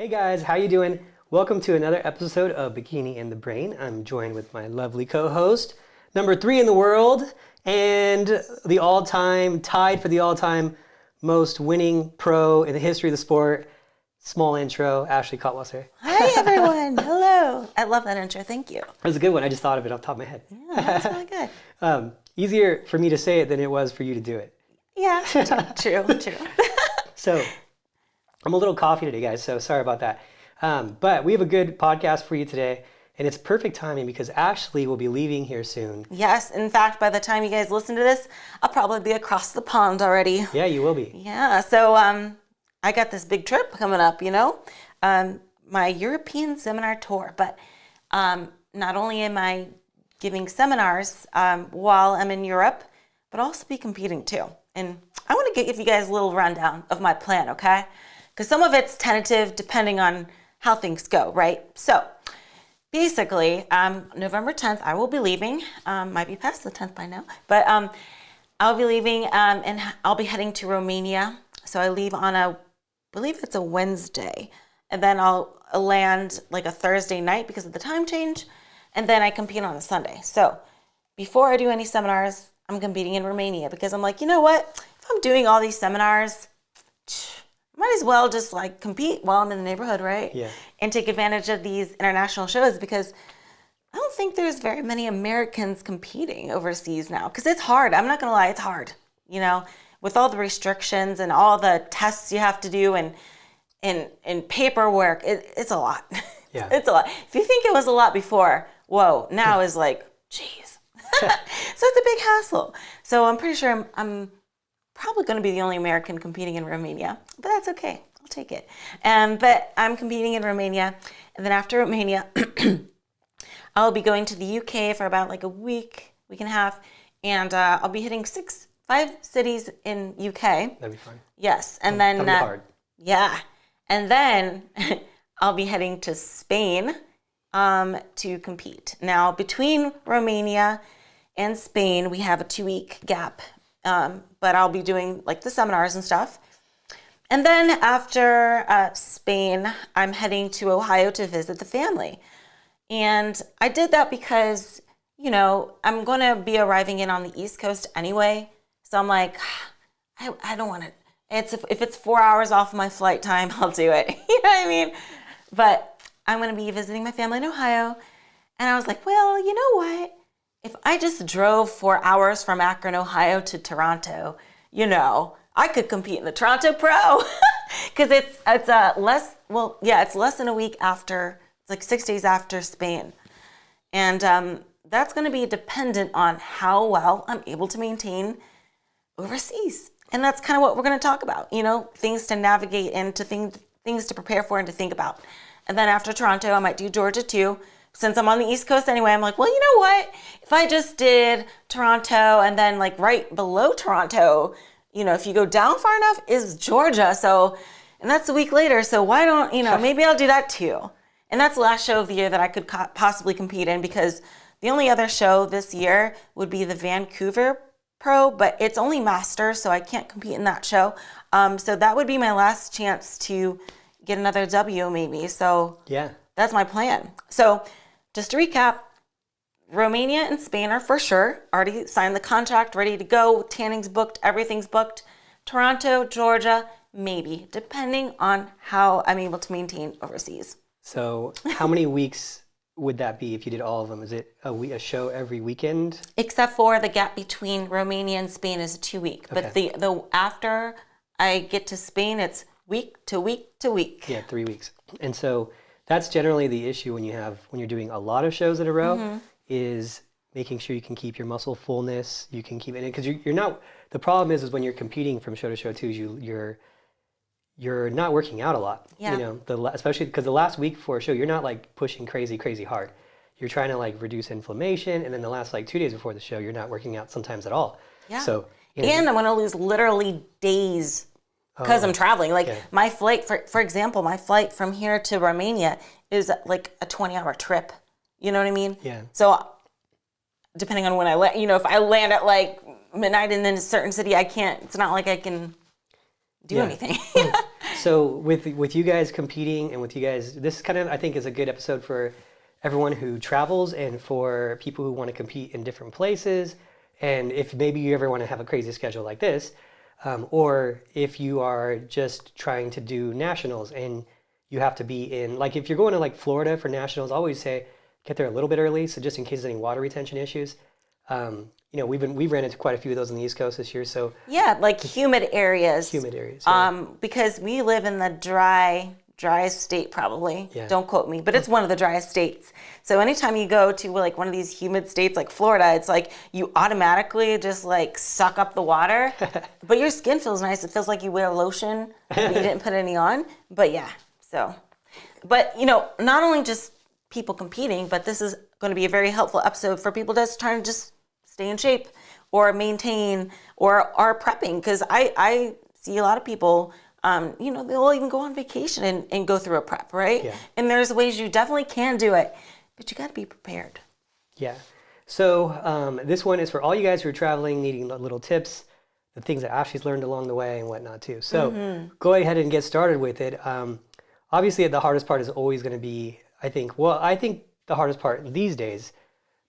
Hey guys, how you doing? Welcome to another episode of Bikini and the Brain. I'm joined with my lovely co-host, number 3 in the world, and the tied for the all-time most winning pro in the history of the sport. Small intro, Ashley Cotwasser. Hi everyone, hello. I love that intro, thank you. That was a good one. I just thought of it off the top of my head. Yeah, that's really good. Easier for me to say it than it was for you to do it. Yeah, true. So, I'm a little coffee today, guys, so sorry about that. But we have a good podcast for you today, and it's perfect timing because Ashley will be leaving here soon. Yes, in fact, by the time you guys listen to this, I'll probably be across the pond already. Yeah, you will be. Yeah, so I got this big trip coming up, my European seminar tour. But not only am I giving seminars while I'm in Europe, but I'll also be competing too. And I want to give you guys a little rundown of my plan, okay? Because some of it's tentative depending on how things go, right? So basically, November 10th, I will be leaving. Might be past the 10th by now, but I'll be leaving and I'll be heading to Romania. So I leave on I believe it's a Wednesday, and then I'll land like a Thursday night because of the time change, and then I compete on a Sunday. So before I do any seminars, I'm competing in Romania because I'm like, you know what? If I'm doing all these seminars, might as well just like compete while I'm in the neighborhood, right? Yeah. And take advantage of these international shows because I don't think there's very many Americans competing overseas now because it's hard. I'm not going to lie, it's hard, with all the restrictions and all the tests you have to do and paperwork. It's a lot. Yeah. It's a lot. If you think it was a lot before, whoa, now is like, geez. So it's a big hassle. So I'm pretty sure I'm probably going to be the only American competing in Romania, but that's okay. I'll take it. But I'm competing in Romania, and then after Romania, I'll be going to the UK for about like a week and a half, and I'll be hitting 5 cities in UK. That'd be fun. Yes, and then that'd be hard. Yeah, and then I'll be heading to Spain to compete. Now, between Romania and Spain, we have a 2-week gap. But I'll be doing like the seminars and stuff. And then after Spain, I'm heading to Ohio to visit the family. And I did that because, I'm going to be arriving in on the East Coast anyway. So I'm like, I don't want to. If it's 4 hours off my flight time, I'll do it. You know what I mean? But I'm going to be visiting my family in Ohio. And I was like, well, you know what? If I just drove 4 hours from Akron, Ohio to Toronto, I could compete in the Toronto Pro because it's less than a week after, it's like 6 days after Spain. And that's going to be dependent on how well I'm able to maintain overseas. And that's kind of what we're going to talk about, things to navigate and to things to prepare for and to think about. And then after Toronto, I might do Georgia too. Since I'm on the East Coast anyway, I'm like, well, you know what? If I just did Toronto and then like right below Toronto, if you go down far enough is Georgia. So, and that's a week later. So why don't, maybe I'll do that too. And that's the last show of the year that I could possibly compete in because the only other show this year would be the Vancouver Pro, but it's only Master, so I can't compete in that show. So that would be my last chance to get another W maybe. So yeah, that's my plan. So just to recap, Romania and Spain are for sure. Already signed the contract, ready to go. Tanning's booked, everything's booked. Toronto, Georgia, maybe, depending on how I'm able to maintain overseas. So how many weeks would that be if you did all of them? Is it a show every weekend? Except for the gap between Romania and Spain is a 2-week. Okay. But the after I get to Spain, it's week to week to week. Yeah, 3 weeks. And so that's generally the issue when you're doing a lot of shows in a row, is making sure you can keep your muscle fullness. You can keep it, because you're not. The problem is when you're competing from show to show too, you're not working out a lot. Yeah. Especially because the last week before a show, you're not like pushing crazy hard. You're trying to like reduce inflammation, and then the last like 2 days before the show, you're not working out sometimes at all. Yeah. So and I'm going to lose literally days. Because I'm traveling. My flight, for example, my flight from here to Romania is like a 20-hour trip. You know what I mean? Yeah. So depending on when I land, if I land at like midnight in a certain city, it's not like I can do anything. So with you guys competing and with you guys, this kind of I think is a good episode for everyone who travels and for people who want to compete in different places. And if maybe you ever want to have a crazy schedule like this, or if you are just trying to do nationals and you have to be in, like if you're going to like Florida for nationals, I always say get there a little bit early, so just in case there's any water retention issues. We've ran into quite a few of those on the East Coast this year. So yeah, like humid areas. humid areas. Yeah. Because we live in the driest state probably. Yeah. Don't quote me, but it's one of the driest states. So anytime you go to like one of these humid states like Florida, it's like you automatically just like suck up the water, but your skin feels nice. It feels like you wear lotion, but you didn't put any on. But yeah, so, but not only just people competing, but this is going to be a very helpful episode for people just trying to just stay in shape or maintain or are prepping. Because I see a lot of people, they'll even go on vacation and go through a prep, right? Yeah. And there's ways you definitely can do it, but you got to be prepared. Yeah. So this one is for all you guys who are traveling, needing little tips, the things that Ashley's learned along the way and whatnot too. So go ahead and get started with it. Obviously, the hardest part is always going to be, I think the hardest part these days,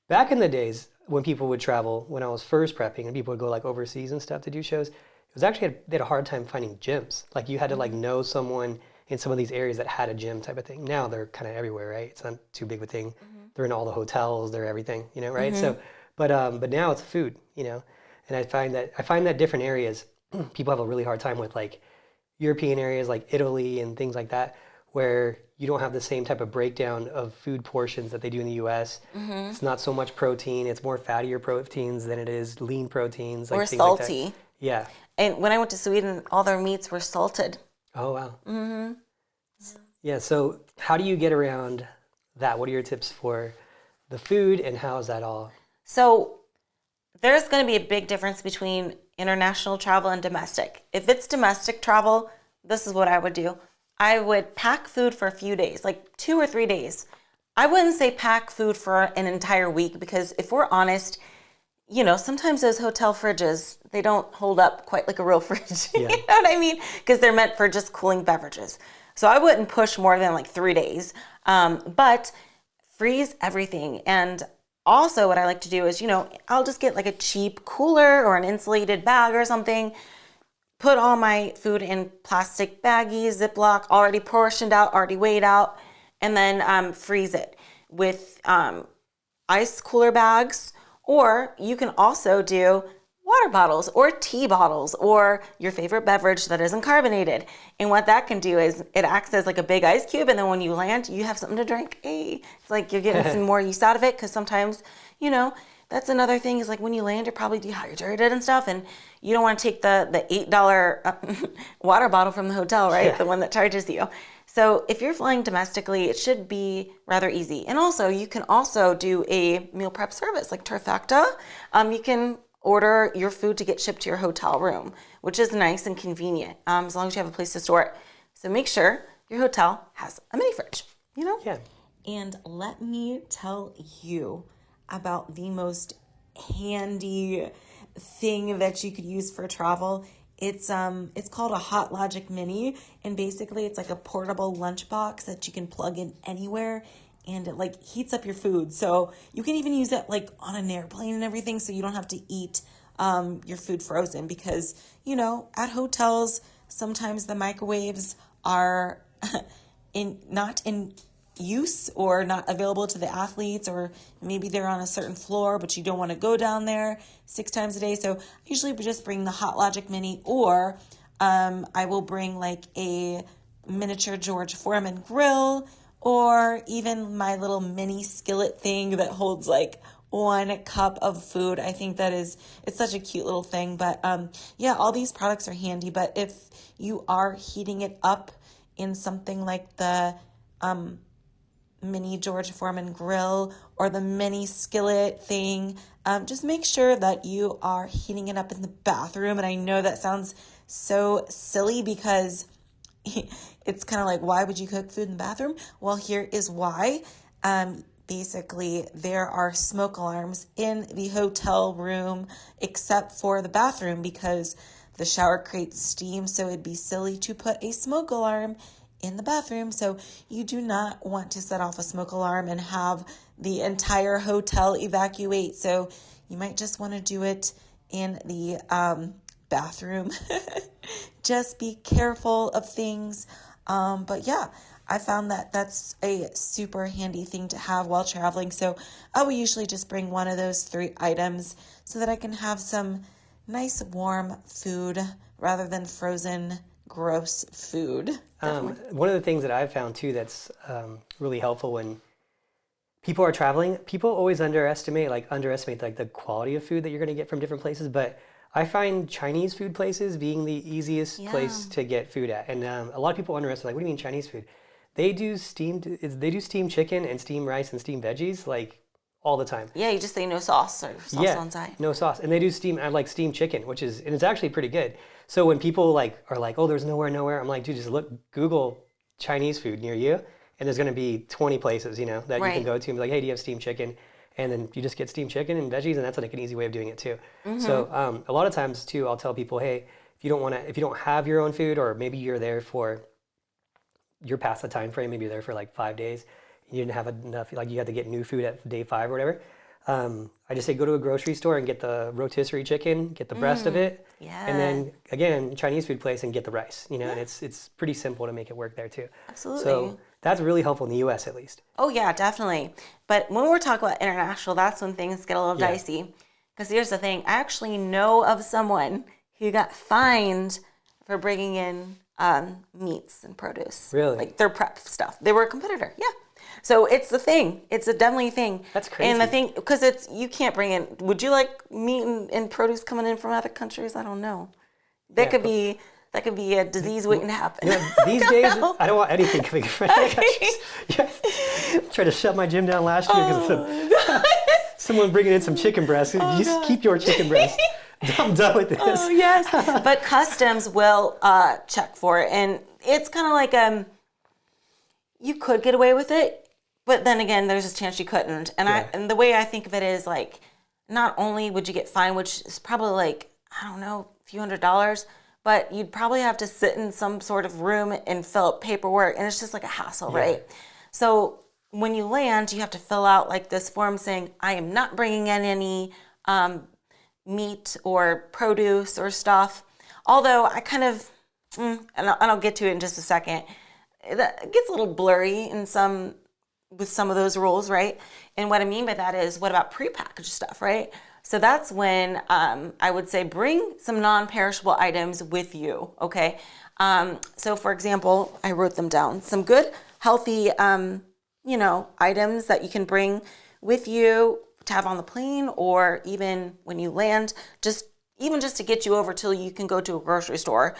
back in the days when people would travel, when I was first prepping and people would go like overseas and stuff to do shows, it was actually, they had a hard time finding gyms. Like you had to like know someone in some of these areas that had a gym type of thing. Now they're kind of everywhere, right? It's not too big of a thing. They're in all the hotels, they're everything, right? So, but now it's food, and I find that different areas, people have a really hard time with like European areas like Italy and things like that, where you don't have the same type of breakdown of food portions that they do in the U.S. It's not so much protein. It's more fattier proteins than it is lean proteins. Like Or things like salty. that. Yeah. And when I went to Sweden, all their meats were salted. Oh, wow. Yeah, so how do you get around that? What are your tips for the food and how is that all? So there's going to be a big difference between international travel and domestic. If it's domestic travel, this is what I would do. I would pack food for a few days, like 2 or 3 days. I wouldn't say pack food for an entire week because if we're honest, sometimes those hotel fridges, they don't hold up quite like a real fridge. Yeah. You know what I mean? Because they're meant for just cooling beverages. So I wouldn't push more than like 3 days, but freeze everything. And also what I like to do is, I'll just get like a cheap cooler or an insulated bag or something, put all my food in plastic baggies, Ziploc, already portioned out, already weighed out, and then freeze it with ice cooler bags. Or you can also do water bottles or tea bottles or your favorite beverage that isn't carbonated. And what that can do is it acts as like a big ice cube, and then when you land, you have something to drink. Hey, it's like you're getting some more use out of it because sometimes, that's another thing is like when you land, you're probably dehydrated and stuff, and you don't want to take the $8 water bottle from the hotel, right? Yeah. The one that charges you. So if you're flying domestically, it should be rather easy. And also, you can also do a meal prep service like Trifecta. You can order your food to get shipped to your hotel room, which is nice and convenient, as long as you have a place to store it. So make sure your hotel has a mini fridge, Yeah. And let me tell you about the most handy thing that you could use for travel. It's called a Hot Logic Mini, and basically it's like a portable lunchbox that you can plug in anywhere, and it like heats up your food. So you can even use it like on an airplane and everything, so you don't have to eat your food frozen because, at hotels, sometimes the microwaves are not in use or not available to the athletes, or maybe they're on a certain floor but you don't want to go down there 6 times a day. So I usually just bring the Hot Logic Mini, or I will bring like a miniature George Foreman grill, or even my little mini skillet thing that holds like 1 cup of food. I think it's such a cute little thing. But all these products are handy. But if you are heating it up in something like the mini George Foreman grill or the mini skillet thing, just make sure that you are heating it up in the bathroom. And I know that sounds so silly because it's kind of like, why would you cook food in the bathroom? Well, here is why. Basically, there are smoke alarms in the hotel room except for the bathroom, because The shower creates steam, so it'd be silly to put a smoke alarm in the bathroom. So you do not want to set off a smoke alarm and have the entire hotel evacuate. So you might just want to do it in the bathroom. Just be careful of things. But yeah, I found that that's a super handy thing to have while traveling. So I will usually just bring one of those 3 items so that I can have some nice warm food rather than frozen gross food. One of the things that I've found too that's really helpful when people are traveling, people always underestimate like the quality of food that you're going to get from different places. But I find Chinese food places being the easiest place to get food at. And a lot of people underestimate, like, what do you mean Chinese food? They do steamed chicken and steamed rice and steamed veggies like all the time. Yeah, you just say no sauce or sauce on side. No sauce. And they do I like steamed chicken, and it's actually pretty good. So when people are like, oh, there's nowhere, I'm like, dude, just Google Chinese food near you, and there's going to be 20 places, that you can go to and be like, hey, do you have steamed chicken? And then you just get steamed chicken and veggies, and that's like an easy way of doing it too. Mm-hmm. So a lot of times too, I'll tell people, hey, if you don't have your own food, or maybe you're past the time frame, maybe you're there for like 5 days, you didn't have enough, like you had to get new food at day 5 or whatever. I just say go to a grocery store and get the rotisserie chicken, get the breast of it, and then again Chinese food place and get the rice. And it's pretty simple to make it work there too. Absolutely. So that's really helpful in the U.S. at least. Oh yeah, definitely. But when we're talking about international, that's when things get a little dicey. Because here's the thing: I actually know of someone who got fined for bringing in meats and produce. Really? Like their prep stuff. They were a competitor. Yeah. So it's the thing. It's a definitely thing. That's crazy. And the thing, because you can't bring in. Would you like meat and produce coming in from other countries? I don't know. That could be a disease waiting to happen. These days, I don't want anything coming from other countries. Tried to shut my gym down last year because someone bringing in some chicken breast. Just keep your chicken breast. I'm done with this. Oh yes, but customs will check for it, and it's kind of like you could get away with it, but then again, there's a chance you couldn't. And and the way I think of it is like, not only would you get fined, which is probably like, I don't know, a few $100s, but you'd probably have to sit in some sort of room and fill out paperwork, and it's just like a hassle, right? So when you land, you have to fill out like this form saying, I am not bringing in any meat or produce or stuff. Although I kind of, and I'll get to it in just a second, it gets a little blurry with some of those rules, right? And what I mean by that is, what about prepackaged stuff, right? So that's when I would say bring some non-perishable items with you, okay? So for example, I wrote them down. Some good, healthy, items that you can bring with you to have on the plane, or even when you land, just to get you over till you can go to a grocery store.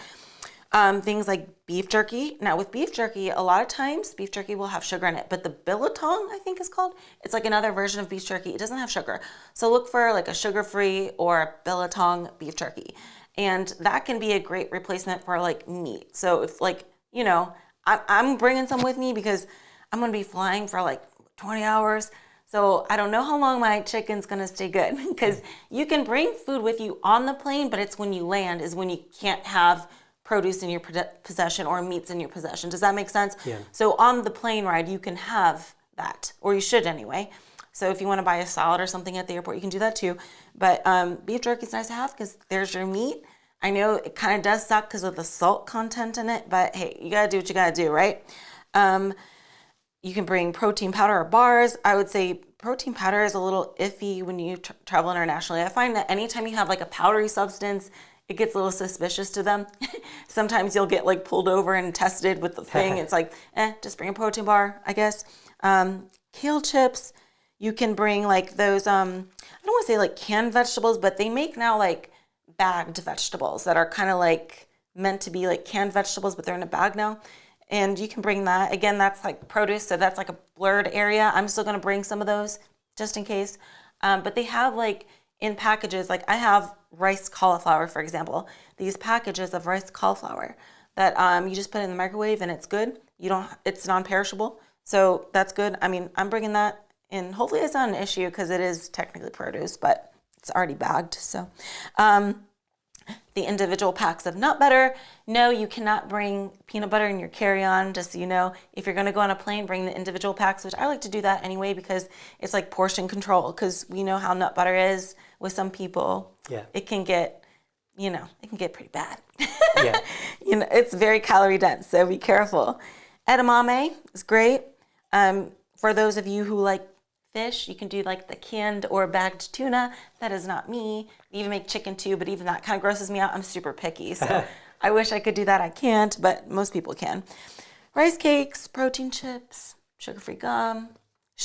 Things like beef jerky. Now with beef jerky, a lot of times beef jerky will have sugar in it, but the biltong, I think is called, it's like another version of beef jerky. It doesn't have sugar. So look for like a sugar-free or a biltong beef jerky. And that can be a great replacement for like meat. So if I'm bringing some with me because I'm going to be flying for like 20 hours. So I don't know how long my chicken's going to stay good, because you can bring food with you on the plane, but it's when you land is when you can't have produce in your possession or meats in your possession. Does that make sense? Yeah. So on the plane ride, you can have that, or you should anyway. So if you want to buy a salad or something at the airport, you can do that too. But beef jerky is nice to have because there's your meat. I know it kind of does suck because of the salt content in it, but hey, you got to do what you got to do, right? You can bring protein powder or bars. I would say protein powder is a little iffy when you travel internationally. I find that anytime you have like a powdery substance, it gets a little suspicious to them. Sometimes you'll get like pulled over and tested with the thing. It's like, just bring a protein bar, I guess. Kale chips. You can bring like those, I don't want to say like canned vegetables, but they make now like bagged vegetables that are kind of like meant to be like canned vegetables, but they're in a bag now. And you can bring that. Again, that's like produce, so that's like a blurred area. I'm still going to bring some of those just in case. But they have like in packages, like I have rice cauliflower, for example. These packages of rice cauliflower that you just put in the microwave and it's good. It's non-perishable, so that's good. I mean, I'm bringing that in. Hopefully it's not an issue because it is technically produce, but it's already bagged. So the individual packs of nut butter. No, you cannot bring peanut butter in your carry-on, just so you know. If you're going to go on a plane, bring the individual packs, which I like to do that anyway because it's like portion control, because we know how nut butter is with some people. Yeah. It can get, it can get pretty bad. Yeah. It's very calorie dense, so be careful. Edamame is great. For those of you who like fish, you can do like the canned or bagged tuna. That is not me. I even make chicken too, but even that kind of grosses me out. I'm super picky, so I wish I could do that. I can't, but most people can. Rice cakes, protein chips, sugar-free gum,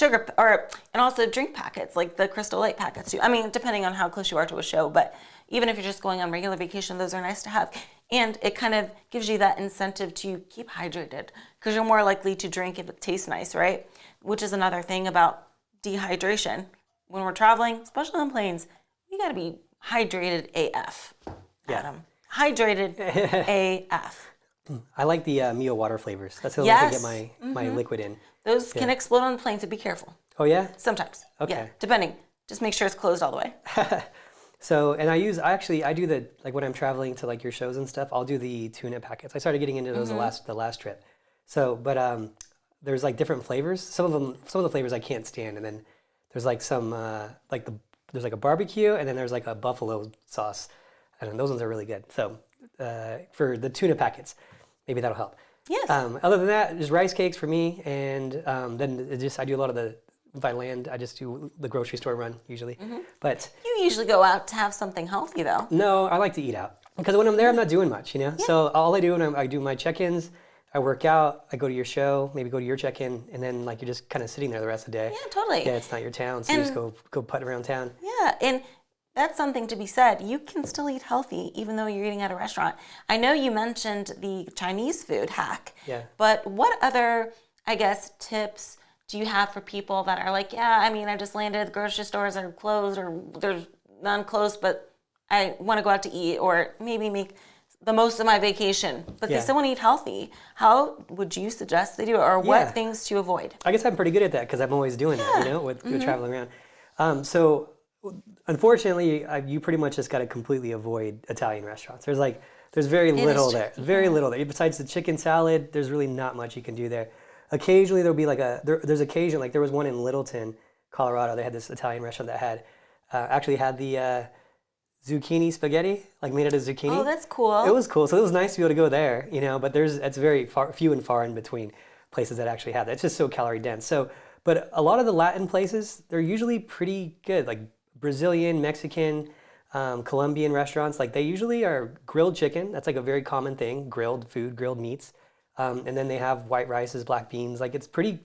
and also drink packets like the Crystal Light packets too. I mean, depending on how close you are to a show, but even if you're just going on regular vacation, those are nice to have. And it kind of gives you that incentive to keep hydrated because you're more likely to drink if it tastes nice, right? Which is another thing about dehydration. When we're traveling, especially on planes, you got to be hydrated AF. Adam. Hydrated AF. I like the Mio water flavors. That's the only way I get my liquid in. Those can explode on the plane, so be careful. Oh, yeah? Sometimes. Okay. Yeah, depending. Just make sure it's closed all the way. So, and I do the, like when I'm traveling to like your shows and stuff, I'll do the tuna packets. I started getting into those the last trip. So, but there's like different flavors. Some of the flavors I can't stand. And then there's like some, there's like a barbecue and then there's like a buffalo sauce. And those ones are really good. So, for the tuna packets, maybe that'll help. Yes. Other than that, just rice cakes for me. And then I do a lot of if I land, I just do the grocery store run usually. But You usually go out to have something healthy, though. no, I like to eat out because when I'm there, I'm not doing much, Yeah. So all I do when I do my check-ins, I work out, I go to your show, maybe go to your check-in, and then like you're just kind of sitting there the rest of the day. Yeah, totally. Yeah, it's not your town, so you just go putt around town. Yeah, and that's something to be said. You can still eat healthy even though you're eating at a restaurant. I know you mentioned the Chinese food hack. Yeah. But what other, I guess, tips do you have for people that are like, yeah, I mean, I just landed, the grocery stores are closed or there's none closed, but I want to go out to eat or maybe make the most of my vacation, but they still want to eat healthy. How would you suggest they do it, or what things to avoid? I guess I'm pretty good at that because I'm always doing that, with traveling around. So unfortunately, you pretty much just got to completely avoid Italian restaurants. There's very little there. Very little there. Besides the chicken salad, there's really not much you can do there. Occasionally there'll be there's occasion, like there was one in Littleton, Colorado. They had this Italian restaurant that actually had the zucchini spaghetti, like made out of zucchini. Oh, that's cool. It was cool. So it was nice to be able to go there, but it's very few and far in between places that actually have that. It's just so calorie dense. So, but a lot of the Latin places, they're usually pretty good, like Brazilian, Mexican, Colombian restaurants. Like they usually are grilled chicken. That's like a very common thing, grilled food, grilled meats. And then they have white rices, black beans. Like it's pretty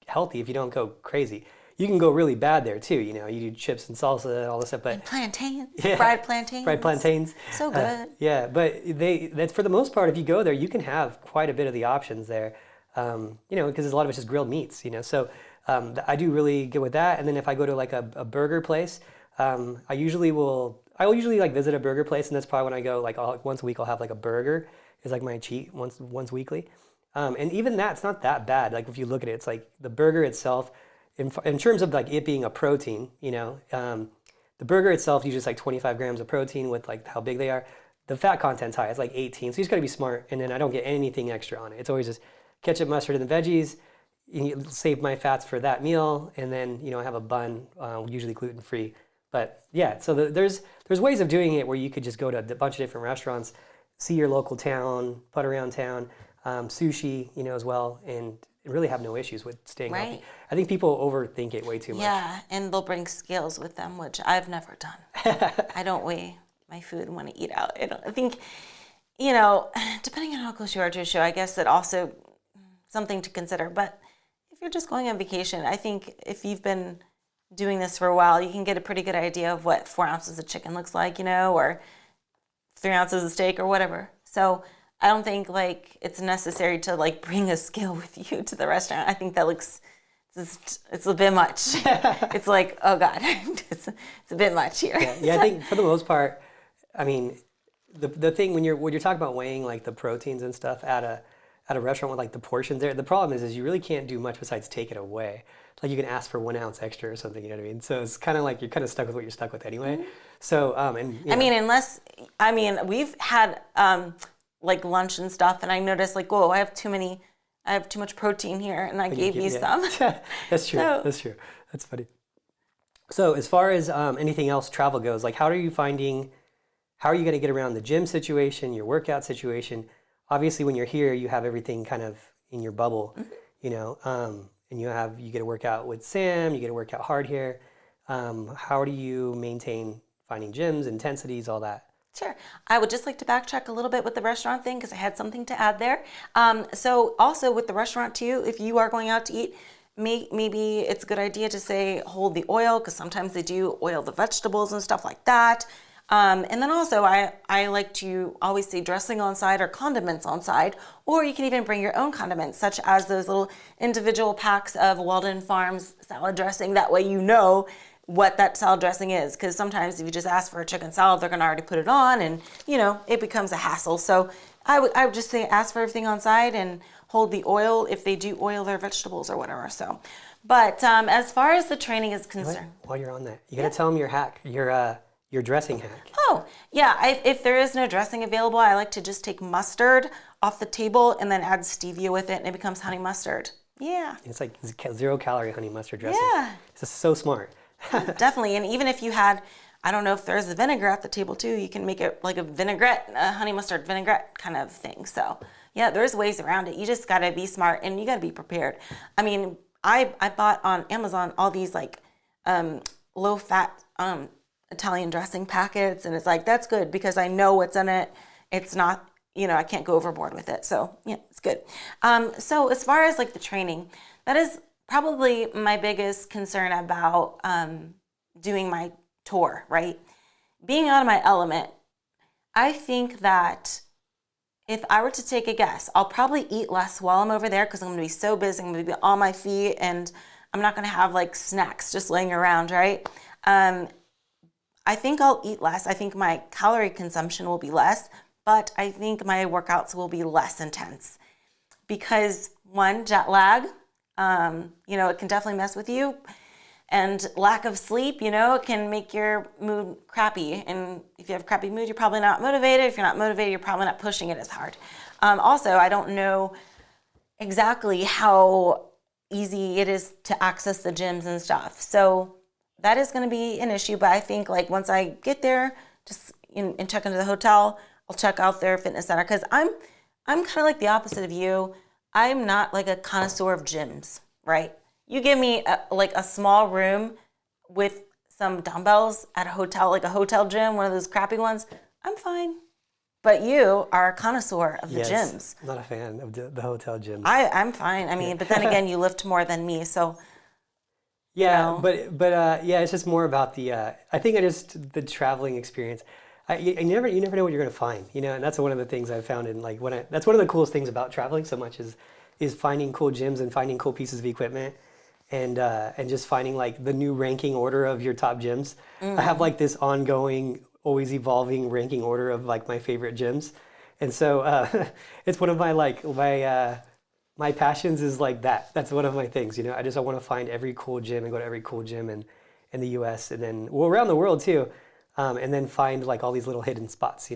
healthy if you don't go crazy. You can go really bad there too. You do chips and salsa and all this stuff, but and plantains, fried plantains. Fried plantains. So good. Yeah, but that's for the most part. If you go there, you can have quite a bit of the options there. Because a lot of it's just grilled meats. So I do really good with that. And then if I go to like a burger place, I will usually like visit a burger place, and that's probably when I go like once a week. I'll have like a burger. Is like my cheat once weekly. And even that's not that bad. Like if you look at it, it's like the burger itself, in terms of like it being a protein, the burger itself usually is like 25 grams of protein with like how big they are. The fat content's high. It's like 18. So you just got to be smart. And then I don't get anything extra on it. It's always just ketchup, mustard, and the veggies. You save my fats for that meal. And then, I have a bun, usually gluten-free. But yeah, so there's ways of doing it where you could just go to a bunch of different restaurants, see your local town, putt around town, sushi, as well, and really have no issues with staying healthy. I think people overthink it way too much. Yeah, and they'll bring scales with them, which I've never done. I don't weigh my food when I eat out. I think, depending on how close you are to a show, I guess that also something to consider. But if you're just going on vacation, I think if you've been doing this for a while, you can get a pretty good idea of what 4 ounces of chicken looks like, or 3 ounces of steak or whatever. So I don't think like it's necessary to like bring a scale with you to the restaurant. I think that looks, it's a bit much. It's like, oh God, it's a bit much here. Yeah, I think for the most part, I mean, the thing when you're talking about weighing like the proteins and stuff at a restaurant with like the portions there, the problem is you really can't do much besides take it away. Like you can ask for 1 ounce extra or something, you know what I mean? So it's kind of like you're kind of stuck with what you're stuck with anyway. So, and I mean, we've had like lunch and stuff, and I noticed like, whoa, I have too much protein here, and I gave you some. That's true. So, That's true. That's funny. So as far as anything else travel goes, like how are you going to get around the gym situation, your workout situation? Obviously, when you're here, you have everything kind of in your bubble, and you get to work out with Sam, you get to work out hard here. How do you maintain finding gyms, intensities, all that? Sure. I would just like to backtrack a little bit with the restaurant thing because I had something to add there. So also with the restaurant too, if you are going out to eat, maybe it's a good idea to say hold the oil because sometimes they do oil the vegetables and stuff like that. And then also I like to always say dressing on side or condiments on side, or you can even bring your own condiments such as those little individual packs of Walden Farms salad dressing. That way you know what that salad dressing is, because sometimes if you just ask for a chicken salad, they're gonna already put it on, and it becomes a hassle. So I would just say ask for everything on side and hold the oil if they do oil their vegetables or whatever. So, but as far as the training is concerned, while you're on that, you gotta tell them your hack, your dressing hack. Oh yeah, if there is no dressing available, I like to just take mustard off the table and then add stevia with it, and it becomes honey mustard. Yeah, it's like 0-calorie honey mustard dressing. Yeah, it's just so smart. Definitely. And even if you had, I don't know if there's a vinegar at the table too, you can make it like a vinaigrette, a honey mustard vinaigrette kind of thing. So yeah, there's ways around it. You just got to be smart and you got to be prepared. I mean, I bought on Amazon all these like low fat Italian dressing packets, and it's like, that's good because I know what's in it. It's not, I can't go overboard with it. So yeah, it's good. So as far as like the training, that is probably my biggest concern about doing my tour, right? Being out of my element. I think that if I were to take a guess, I'll probably eat less while I'm over there because I'm going to be so busy. I'm going to be on my feet and I'm not going to have like snacks just laying around, right? I think I'll eat less. I think my calorie consumption will be less, but I think my workouts will be less intense because one, jet lag. It can definitely mess with you, and lack of sleep, it can make your mood crappy. And if you have a crappy mood, you're probably not motivated. If you're not motivated, you're probably not pushing it as hard. Also, I don't know exactly how easy it is to access the gyms and stuff. So that is going to be an issue. But I think like once I get there, just and check into the hotel, I'll check out their fitness center because I'm kind of like the opposite of you. I'm not like a connoisseur of gyms, right? You give me a small room with some dumbbells at a hotel, like a hotel gym, one of those crappy ones, I'm fine. But you are a connoisseur of the gyms. I'm not a fan of the hotel gyms. I'm fine. I mean, but then again, you lift more than me, so. Yeah, but it's just more about the. I think the traveling experience. You never know what you're going to find, and that's one of the things I've found in like that's one of the coolest things about traveling so much is finding cool gyms and finding cool pieces of equipment and just finding like the new ranking order of your top gyms. I have like this ongoing, always evolving ranking order of like my favorite gyms, and so it's one of my passions is like that. That's one of my things, I want to find every cool gym and go to every cool gym in the U.S. and then around the world too. And then find like all these little hidden spots,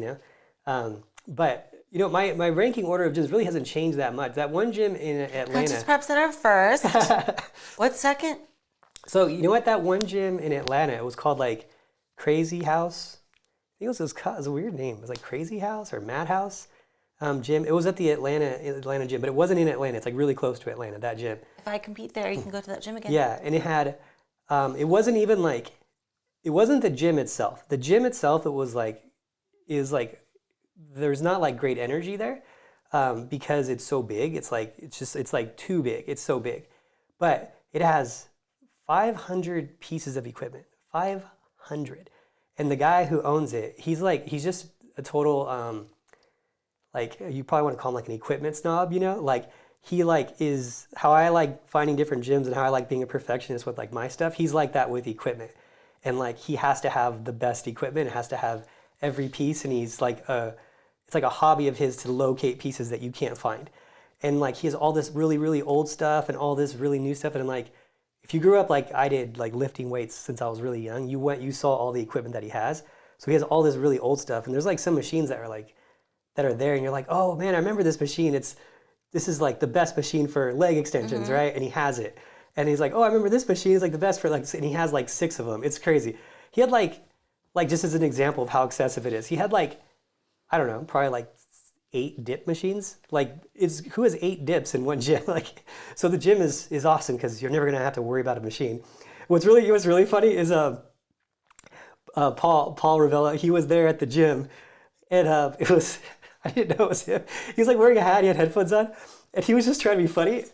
But my ranking order of gyms really hasn't changed that much. That one gym in Atlanta. Conscious Prep Center first. What's second? So what? That one gym in Atlanta, it was called like Crazy House. I think it was a weird name. It was like Crazy House or Madhouse gym. It was at the Atlanta gym, but it wasn't in Atlanta. It's like really close to Atlanta. That gym. If I compete there, you can go to that gym again. Yeah, and it had. It wasn't even like. It wasn't the gym itself. The gym itself, there's not like great energy there because it's so big. It's like too big. It's so big. But it has 500 pieces of equipment, 500. And the guy who owns it, he's just a total, you probably want to call him like an equipment snob, Like he is how I like finding different gyms and how I like being a perfectionist with like my stuff. He's like that with equipment. And like he has to have the best equipment. It has to have every piece, and he's like it's like a hobby of his to locate pieces that you can't find. And like he has all this really really old stuff and all this really new stuff. And like if you grew up like I did, like lifting weights since I was really young, you saw all the equipment that he has. So he has all this really old stuff, and there's like some machines that are there, and you're like, oh man, I remember this machine. This is like the best machine for leg extensions, right? And he has it, and he's like, oh, I remember this machine is like the best for like, and he has like 6 of them. It's crazy. He had like just as an example of how excessive it is, he had like, I don't know, probably like 8 dip machines. Like, who has 8 dips in one gym? Like, so the gym is awesome because you're never gonna have to worry about a machine. What's really funny is Paul Ravella. He was there at the gym, and it was I didn't know it was him. He was like wearing a hat. He had headphones on, and he was just trying to be funny.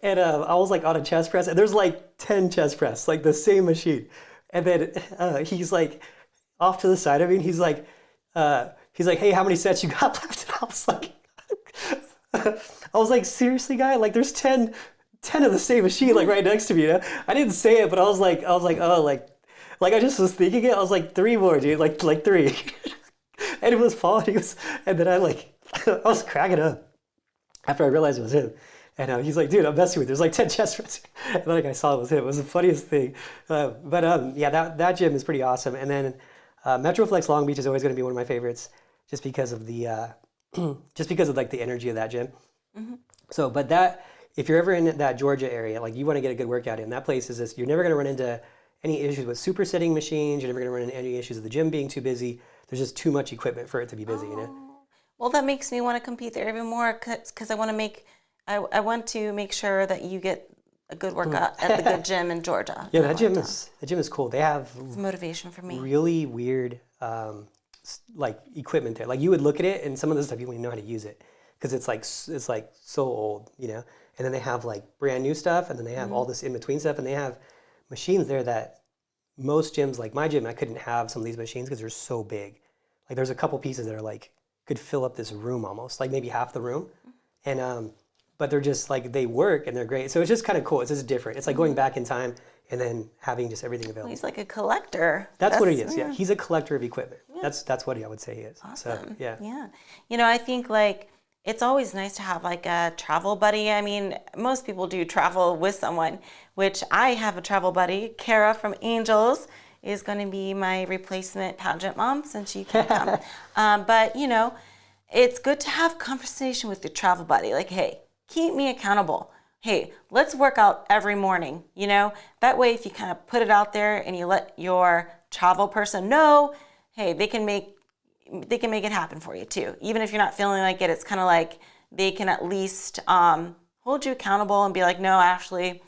And I was like on a chest press, and there's like 10 chest press, like the same machine. And then he's like off to the side of me, and he's like, hey, how many sets you got left? And I was like, seriously, guy? Like, there's 10 of the same machine, like right next to me. You know? I didn't say it, but I was like, oh, like I just was thinking it. I was like, 3 more, dude, like 3. And it was Paul, and then I was cracking up after I realized it was him. And he's like, dude, I'm messing with you. There's like 10 chest presses. And then like I saw it was him. It was the funniest thing. Yeah, that gym is pretty awesome. And then Metroflex Long Beach is always going to be one of my favorites, just because of the like the energy of that gym. So, but that, if you're ever in that Georgia area, like you want to get a good workout in, that place is this. You're never going to run into any issues with supersetting machines. You're never going to run into any issues with the gym being too busy. There's just too much equipment for it to be busy, you know? Well, that makes me want to compete there even more because I want to make sure that you get a good workout at the good gym in Georgia. Yeah, that gym is cool. They have it's motivation for me. Really weird like equipment there. Like you would look at it, and some of the stuff you wouldn't know how to use it because it's like so old, you know. And then they have like brand new stuff, and then they have all this in between stuff, and they have machines there that most gyms, like my gym, I couldn't have some of these machines because they're so big. Like there's a couple pieces that are like could fill up this room almost, like maybe half the room, and but they're just like they work and they're great. So it's just kind of cool. It's just different. It's like going back in time and then having just everything available. He's like a collector. That's what he is. Yeah, he's a collector of equipment. Yeah. That's what I would say he is. Awesome. So, yeah. Yeah. You know, I think like it's always nice to have like a travel buddy. I mean, most people do travel with someone, which I have a travel buddy. Kara from Angels is going to be my replacement pageant mom since she can't come. But, you know, it's good to have conversation with your travel buddy. Like, hey, keep me accountable. Hey, let's work out every morning, you know? That way, if you kind of put it out there and you let your travel person know, hey, they can make it happen for you too. Even if you're not feeling like it, it's kind of like they can at least hold you accountable and be like, no, actually,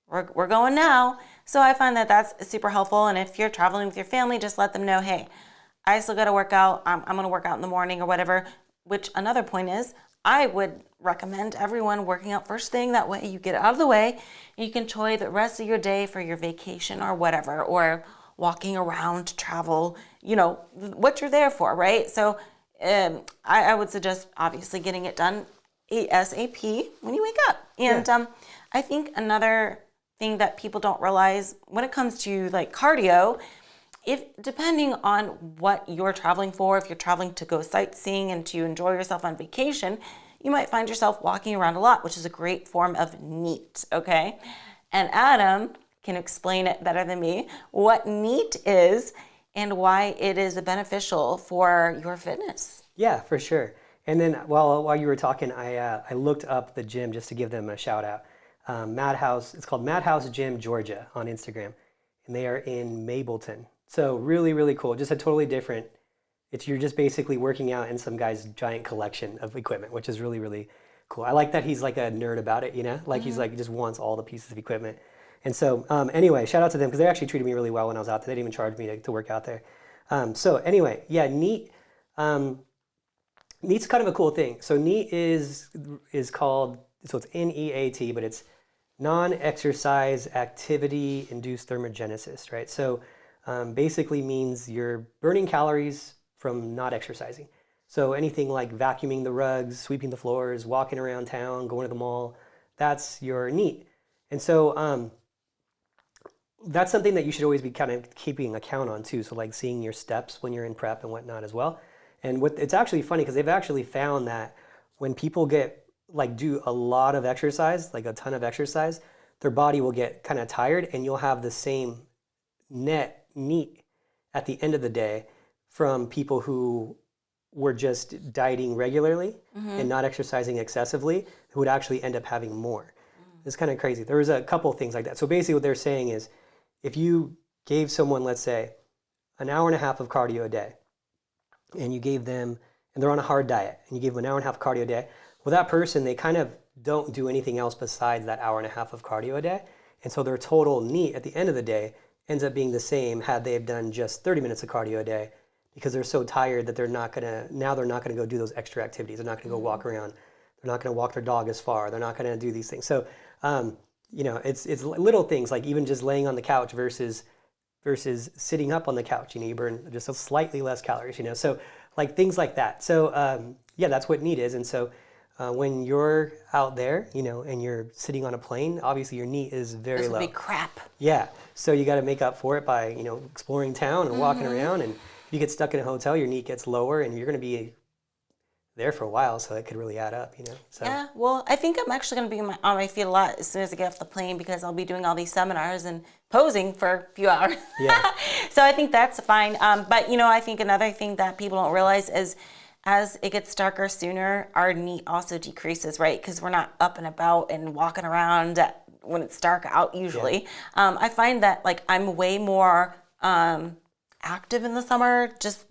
we're going now. So I find that that's super helpful. And if you're traveling with your family, just let them know, hey, I still got to work out. I'm going to work out in the morning or whatever. Which another point is, I would recommend everyone working out first thing. That way you get it out of the way and you can enjoy the rest of your day for your vacation or whatever, or walking around, travel, you know, what you're there for, right? So I would suggest obviously getting it done ASAP when you wake up. And I think another thing that people don't realize when it comes to like cardio, if depending on what you're traveling for, if you're traveling to go sightseeing and to enjoy yourself on vacation, you might find yourself walking around a lot, which is a great form of NEAT, okay? And Adam can explain it better than me, what NEAT is and why it is beneficial for your fitness. Yeah, for sure. And then while you were talking, I looked up the gym just to give them a shout out. Madhouse, it's called Madhouse Gym Georgia on Instagram, and they are in Mableton. So really, really cool. Just a totally different, you're just basically working out in some guy's giant collection of equipment, which is really, really cool. I like that he's like a nerd about it, you know? Like he's like, he just wants all the pieces of equipment. And so anyway, shout out to them because they actually treated me really well when I was out there. They didn't even charge me to work out there. So anyway, yeah, NEAT. NEAT's kind of a cool thing. So NEAT is called, so it's NEAT, but it's non-exercise activity induced thermogenesis, right? So basically means you're burning calories from not exercising. So anything like vacuuming the rugs, sweeping the floors, walking around town, going to the mall, that's your NEAT. And so that's something that you should always be kind of keeping account on too. So like seeing your steps when you're in prep and whatnot as well. And it's actually funny because they've actually found that when people do a lot of exercise, like a ton of exercise, their body will get kind of tired and you'll have the same net NEAT at the end of the day from people who were just dieting regularly and not exercising excessively, who would actually end up having more. It's kind of crazy. There was a couple of things like that. So basically what they're saying is, if you gave someone, let's say, an hour and a half of cardio a day, and you gave them, and they're on a hard diet, and you gave them an hour and a half cardio a day, well, that person, they kind of don't do anything else besides that hour and a half of cardio a day. And so their total NEAT at the end of the day ends up being the same had they have done just 30 minutes of cardio a day, because they're so tired that they're not gonna go do those extra activities. They're not gonna go walk around. They're not gonna walk their dog as far. They're not gonna do these things. So, it's little things like even just laying on the couch versus sitting up on the couch. You burn just a slightly less calories. So like things like that. So that's what NEAT is. And so when you're out there, and you're sitting on a plane, obviously your NEAT is very low. It's crap. Yeah. So you got to make up for it by exploring town and walking around. And if you get stuck in a hotel, your NEAT gets lower, and you're going to be there for a while, so it could really add up, So. Yeah, well, I think I'm actually going to be on my feet a lot as soon as I get off the plane, because I'll be doing all these seminars and posing for a few hours. Yeah. So I think that's fine. But, I think another thing that people don't realize is as it gets darker sooner, our NEAT also decreases, right? Because we're not up and about and walking around when it's dark out usually. Yeah. I find that I'm way more active in the summer, just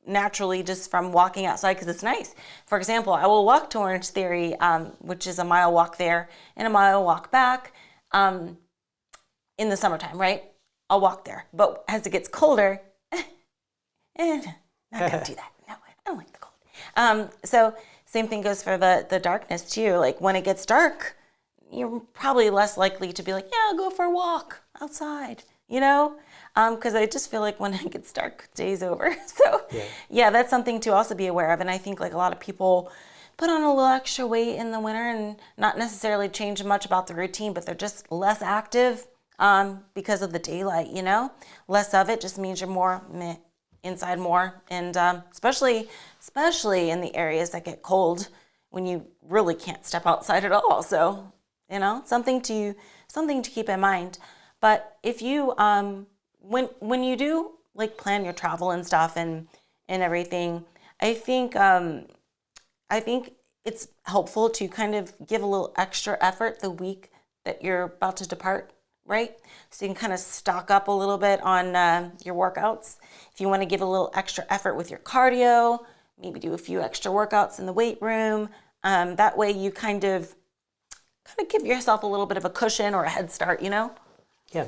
naturally, just from walking outside, because it's nice. For example, I will walk to Orange Theory, which is a mile walk there and a mile walk back in the summertime, right? I'll walk there. But as it gets colder, not gonna do that. No, I don't like the cold. So same thing goes for the darkness too. Like when it gets dark, you're probably less likely to be like, yeah, I'll go for a walk outside, because I just feel like when it gets dark, day's over. So yeah, that's something to also be aware of. And I think a lot of people put on a little extra weight in the winter and not necessarily change much about the routine, but they're just less active because of the daylight, less of it just means you're more inside more. And especially in the areas that get cold when you really can't step outside at all. So, something to keep in mind. But if you, when you do plan your travel and stuff and everything, I think it's helpful to kind of give a little extra effort the week that you're about to depart, right? So you can kind of stock up a little bit on your workouts. If you want to give a little extra effort with your cardio, maybe do a few extra workouts in the weight room. That way you kind of give yourself a little bit of a cushion or a head start, Yeah.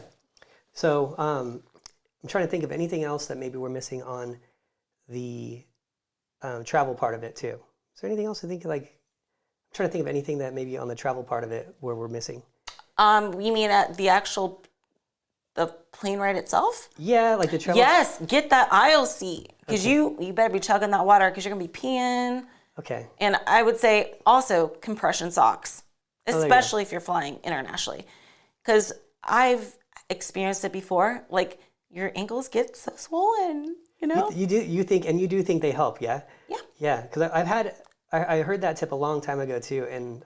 So I'm trying to think of anything else that maybe we're missing on the travel part of it too. Is there anything else I think I'm trying to think of anything that maybe on the travel part of it where we're missing? You mean at the plane ride itself? Yeah, like the travel. Yes, get that aisle seat, because you better be chugging that water, because you're gonna be peeing. Okay. And I would say also compression socks, especially if you're flying internationally, because I've experienced it before. Your ankles get so swollen, You do think they help, yeah? Yeah. Yeah, because I heard that tip a long time ago too, and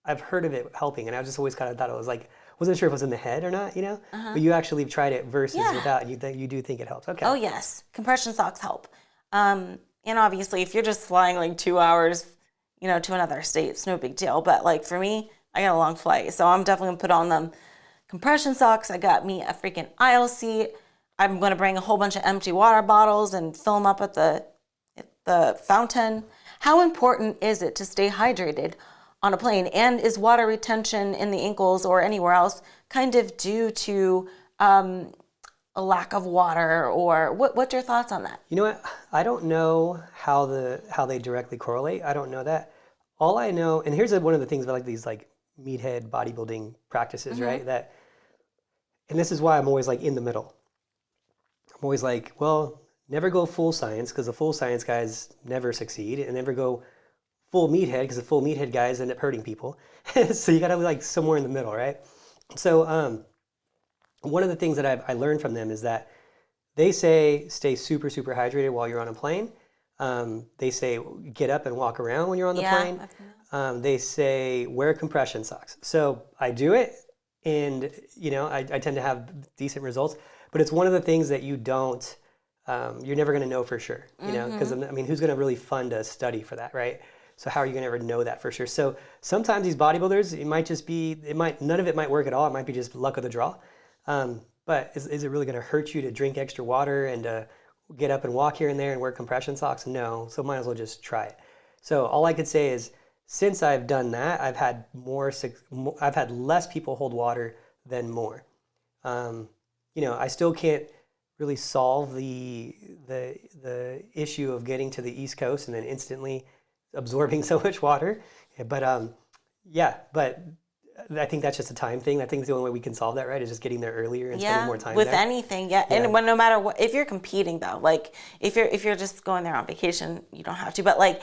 I've heard of it helping, and I just always kind of thought it was wasn't sure if it was in the head or not, But you actually tried it versus without. You do think it helps. Okay. Oh yes, compression socks help. And obviously, if you're just flying 2 hours, to another state, it's no big deal. But for me, I got a long flight, so I'm definitely gonna put on them compression socks. I got me a freaking aisle seat. I'm gonna bring a whole bunch of empty water bottles and fill them up at the fountain. How important is it to stay hydrated on a plane? And is water retention in the ankles or anywhere else kind of due to a lack of water, or what's your thoughts on that? You know what? I don't know how they directly correlate. I don't know that. All I know, and here's one of the things about these meathead bodybuilding practices, right? And this is why I'm always in the middle. I'm always well, never go full science, because the full science guys never succeed, and never go full meathead, because the full meathead guys end up hurting people. So you got to be somewhere in the middle, right? So one of the things that I learned from them is that they say stay super, super hydrated while you're on a plane. They say get up and walk around when you're on the plane. They say wear compression socks. So I do it, and I tend to have decent results. But it's one of the things that you don't you're never going to know for sure, you know, because I mean, who's going to really fund a study for that, right? So how are you going to ever know that for sure? So sometimes these bodybuilders, it might just be, none of it might work at all. It might be just luck of the draw. But is it really going to hurt you to drink extra water and get up and walk here and there and wear compression socks? No. So might as well just try it. So all I could say is, since I've done that, I've had less people hold water than more. You know, I still can't really solve the issue of getting to the East Coast and then instantly absorbing so much water. But yeah, but I think that's just a time thing. I think the only way we can solve that, right, is just getting there earlier and spending more time with there. anything. Yeah. And no matter what, if you're competing though, like if you're just going there on vacation, you don't have to. But like,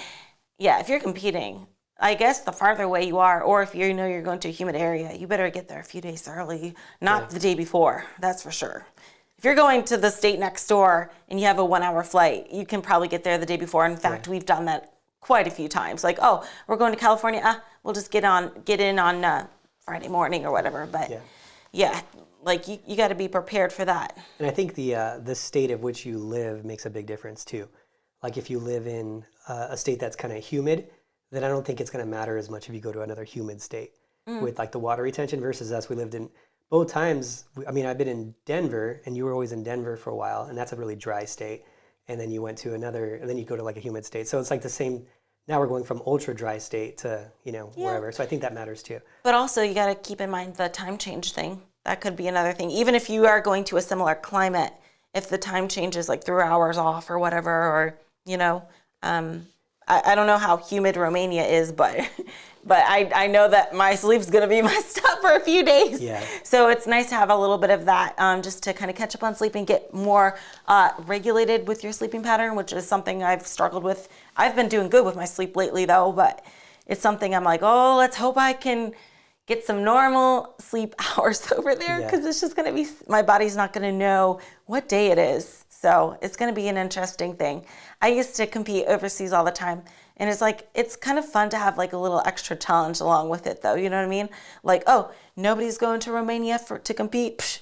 yeah, if you're competing, I guess the farther away you are, or if you know you're going to a humid area, you better get there a few days early, not the day before. That's for sure. If you're going to the state next door and you have a 1 hour flight, you can probably get there the day before. In fact, we've done that quite a few times. Like, oh, we're going to California. We'll just get in on Friday morning or whatever. But yeah, like you got to be prepared for that. And I think the state of which you live makes a big difference too. Like if you live in a state that's kind of humid, then I don't think it's going to matter as much if you go to another humid state with like the water retention versus us. We lived in both times. I mean, I've been in Denver, and you were always in Denver for a while, and that's a really dry state. And then you went to another, and then you go to like a humid state. So it's like the same. Now we're going from ultra dry state to, you know, wherever. So I think that matters too. But also you got to keep in mind the time change thing. That could be another thing. Even if you are going to a similar climate, if the time changes like 3 hours off or whatever, or, you know, I don't know how humid Romania is, but I know that my sleep's going to be messed up for a few days. Yeah. So it's nice to have a little bit of that just to kind of catch up on sleep and get more regulated with your sleeping pattern, which is something I've struggled with. I've been doing good with my sleep lately, though, but it's something I'm like, oh, let's hope I can get some normal sleep hours over there, because it's just going to be, my body's not going to know what day it is. So it's going to be an interesting thing. I used to compete overseas all the time. And it's like, it's kind of fun to have like a little extra challenge along with it though. You know what I mean? Like, oh, nobody's going to Romania to compete. Psh,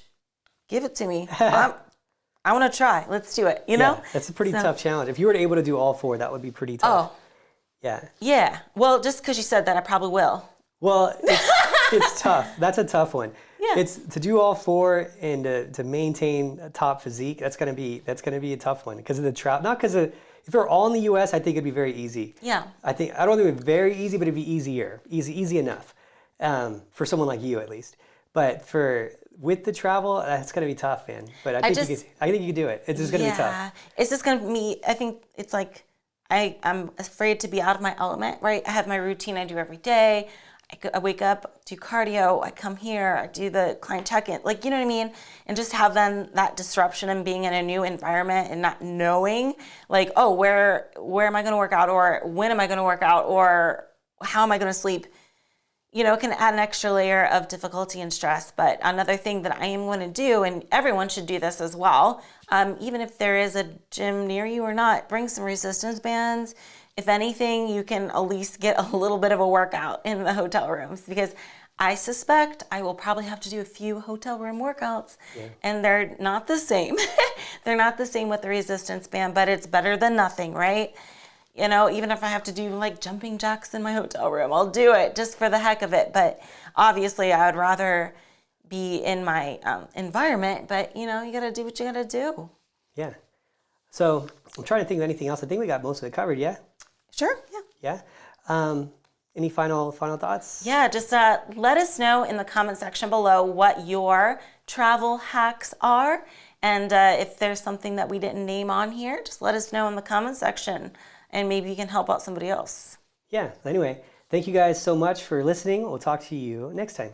give it to me. I want to try. Let's do it. You know? That's a pretty tough challenge. If you were able to do all four, that would be pretty tough. Oh. Yeah. Yeah. Well, just because you said that, I probably will. Well, it's tough. That's a tough one. Yeah. It's to do all four and to maintain a top physique. That's gonna be a tough one because of the travel. Not because of, if they're all in the U.S., I think it'd be very easy. Yeah. I don't think it'd be very easy, but it'd be easy enough for someone like you at least. But with the travel, that's gonna be tough, man. But I think you can do it. It's just gonna be tough. Yeah. It's just gonna be. I think it's like I'm afraid to be out of my element. Right. I have my routine I do every day. I wake up, do cardio, I come here, I do the client check-in, like, you know what I mean? And just have then that disruption and being in a new environment and not knowing, like, oh, where am I going to work out, or when am I going to work out, or how am I going to sleep? You know, it can add an extra layer of difficulty and stress. But another thing that I am going to do, and everyone should do this as well, even if there is a gym near you or not, bring some resistance bands. If anything, you can at least get a little bit of a workout in the hotel rooms, because I suspect I will probably have to do a few hotel room workouts, and they're not the same. They're not the same with the resistance band, but it's better than nothing, right? You know, even if I have to do like jumping jacks in my hotel room, I'll do it just for the heck of it. But obviously I would rather be in my environment, but you know, you got to do what you got to do. Yeah. So I'm trying to think of anything else. I think we got most of it covered. Yeah. Sure. Yeah. Yeah. Any final thoughts? Yeah. Just let us know in the comment section below what your travel hacks are. And if there's something that we didn't name on here, just let us know in the comment section, and maybe you can help out somebody else. Yeah. Anyway, thank you guys so much for listening. We'll talk to you next time.